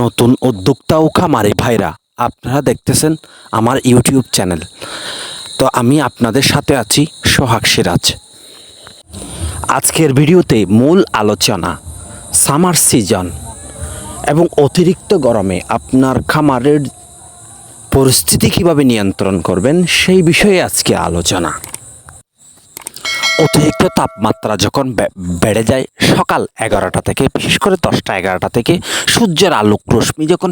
নতুন উদ্যোক্তা ও খামারি ভাইরা, আপনারা দেখতেছেন আমার ইউটিউব চ্যানেল। তো আমি আপনাদের সাথে আছি সোহাগ সিরাজ। আজকের ভিডিওতে মূল আলোচনা সামার সিজন এবং অতিরিক্ত গরমে আপনার খামারের পরিস্থিতি কীভাবে নিয়ন্ত্রণ করবেন সেই বিষয়ে আজকে আলোচনা। অতিরিক্ত তাপমাত্রা যখন বেড়ে যায় সকাল 11টা থেকে, বিশেষ করে 10টা 11টা থেকে সূর্যের আলোক রশ্মি যখন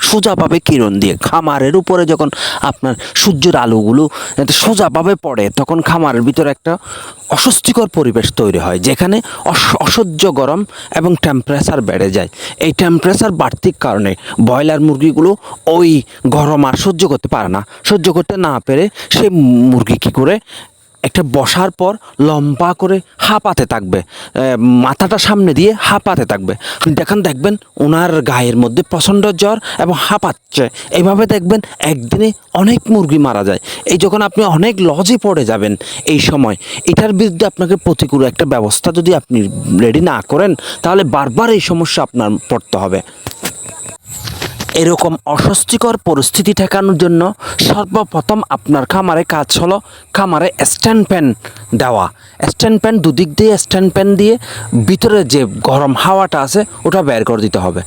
সোজাভাবে কিরণ দিয়ে খামারের উপরে যখন আপনার সূর্যের আলোগুলো সোজাভাবে পড়ে, তখন খামারের ভিতরে একটা অস্বস্তিকর পরিবেশ তৈরি হয়, যেখানে অসহ্য গরম এবং টেম্পারেচার বেড়ে যায়। এই টেম্পারেচার বাড়তির কারণে ব্রয়লার মুরগিগুলো ওই গরম আর সহ্য করতে পারে না। সহ্য করতে না পেরে সেই মুরগি কী করে একটা বসার পর লম্বা করে হাঁপাতে থাকবে, মাথাটা সামনে দিয়ে হাঁপাতে থাকবে। দেখবেন ওনার গায়ের মধ্যে প্রচণ্ড জ্বর এবং হাঁপাচ্ছে। এইভাবে দেখবেন একদিনে অনেক মুরগি মারা যায়। এই যখন আপনি অনেক লজে পড়ে যাবেন, এই সময় এটার বিরুদ্ধে আপনাকে প্রতিকূল একটা ব্যবস্থা যদি আপনি রেডি না করেন, তাহলে বারবার এই সমস্যা আপনার পড়তে হবে। এরকম অস্বস্তিকর পরিস্থিতি ঠেকানোর জন্য সর্বপ্রথম আপনার খামারে কাজ হলো খামারে স্ট্যান্ড ফ্যান দেওয়া। স্ট্যান্ড ফ্যান দুদিক দিয়ে স্ট্যান্ড ফ্যান দিয়ে ভিতরে যে গরম হাওয়াটা আছে ওটা বের করে দিতে হবে,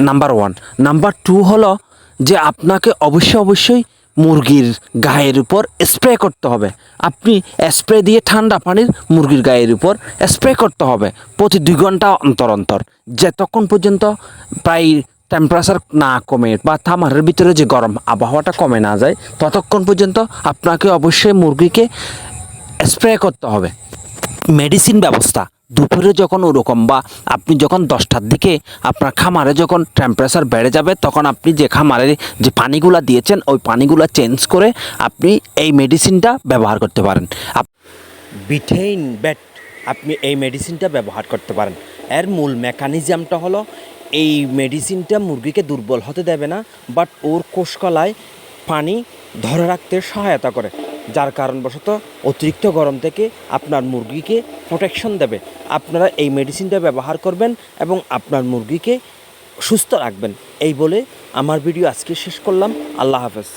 নাম্বার 1। নাম্বার 2 হলো যে আপনাকে অবশ্যই মুরগির গায়ের উপর স্প্রে করতে হবে। আপনি স্প্রে দিয়ে ঠান্ডা পানির মুরগির গায়ের উপর স্প্রে করতে হবে প্রতি 2 ঘন্টা অন্তর, যতক্ষণ পর্যন্ত প্রায় টেম্পারেচার না কমে বা খামারের ভিতরে যে গরম আবহাওয়াটা কমে না যায়, ততক্ষণ পর্যন্ত আপনাকে অবশ্যই মুরগিকে স্প্রে করতে হবে। মেডিসিন ব্যবস্থা দুপুরে যখন ওরকম বা আপনি যখন 10টার দিকে আপনার খামারে যখন টেম্পারেচার বেড়ে যাবে, তখন আপনি যে খামারে যে পানিগুলা দিয়েছেন ওই পানিগুলা চেঞ্জ করে আপনি এই মেডিসিনটা ব্যবহার করতে পারেন। বিটেইন ব্যাট আপনি এই মেডিসিনটা ব্যবহার করতে পারেন। এর মূল মেকানিজমটা হলো এই মেডিসিনটা মুরগিকে দুর্বল হতে দেবে না, বাট ওর কোষকলায় পানি ধরে রাখতে সহায়তা করে, যার কারণবশত অতিরিক্ত গরম থেকে আপনার মুরগিকে প্রোটেকশন দেবে। আপনারা এই মেডিসিনটা ব্যবহার করবেন এবং আপনার মুরগিকে সুস্থ রাখবেন। এই বলে আমার ভিডিও আজকে শেষ করলাম। আল্লাহ হাফেজ।